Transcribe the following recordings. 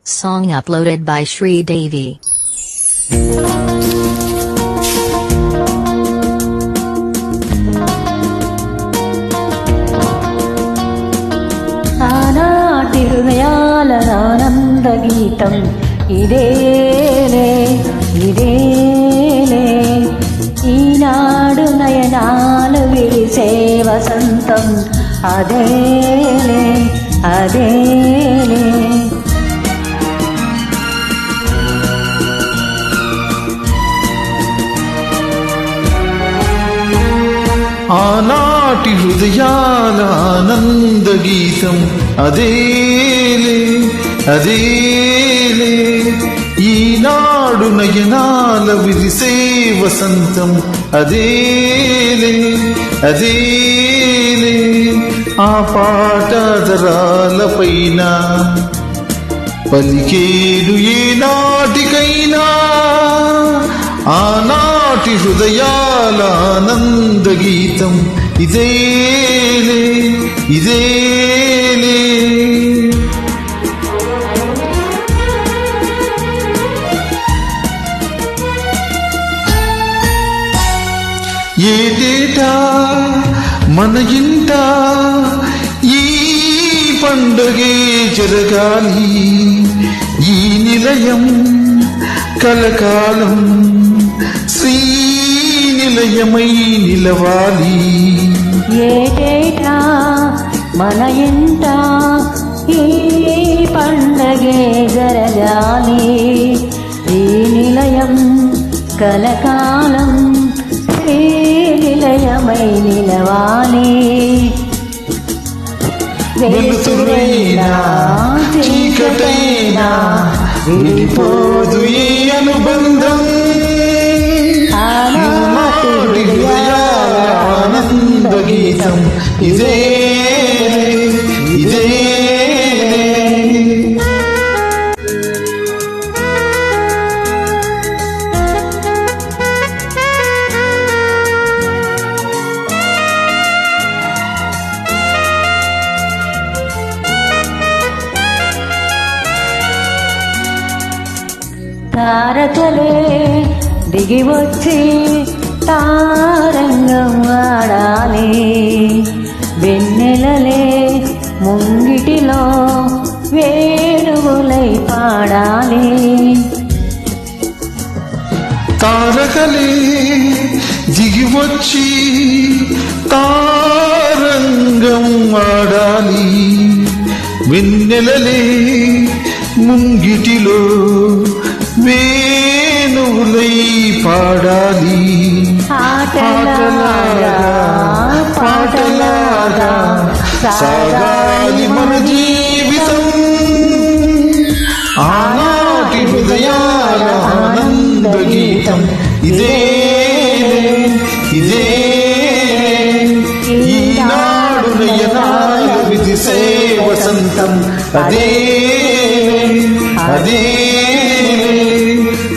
Song uploaded by Shri Devi. ఆనాటి హృదయాల ఆనంద గీతం ఇదేలే ఇదేలే, ఈనాడు నయనాలు విరిసే వసంతం అదేలే అదేలే. ఆనాటి హృదయాల ఆనంద గీతం అదేలే అదేలే, ఈనాడు నయనాల విరిసే వసంతం అదేలే అదేలే. ఆ పాట దరాలపైన పలికేడు ఏనాటికైనా, ఆనాటి హృదయాల ఆనంద గీతం ఇదేలే ఇదేలే. ఏటేటా మన ఇంట ఈ పండుగే జరగాలి, ఈ నిలయం కలకాలం శ్రీనిలయమై నిలవాలి. ఏటేటా మన ఇంట ఈ పండగే జరగాలి, ఈ నిలయం కలకాలం శ్రీనిలయమై నిలవాలి. వెలుతురైనా చీకటైనా విడిపోదు ఈ అనుబంధం. ఆనాటి హృదయాల ఆనంద గీతం ఇదేలే ఇదేలే. తారకలే దిగి వచ్చి తారంగం ఆడాలి, వెన్నెలలే ముంగిటిలో వేణువులై పాడాలి. తారకలే దిగి వచ్చి తారంగం ఆడాలి, వెన్నెలలే ముంగిటిలో వేణువులై పాడాలి. ఆటలాగా పాటలాగా సాగాలి మన జీవితం. ఆనాటి హృదయాల ఆనంద గీతం ఇదేలే ఇదేలే, ఈనాడు నయనాల విరిసే వసంతం అదేలే అదేలే.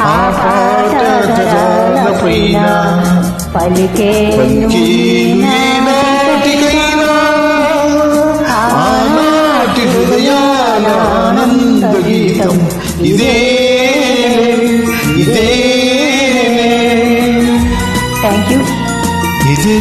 ఆ పాట జరాలపైన పలికేను ఏనాటికైనా, ఆనాటి హృదయాల ఆనంద గీతం ఇదేలే ఇదేలే థ్యాంక్ యూ. ఇదే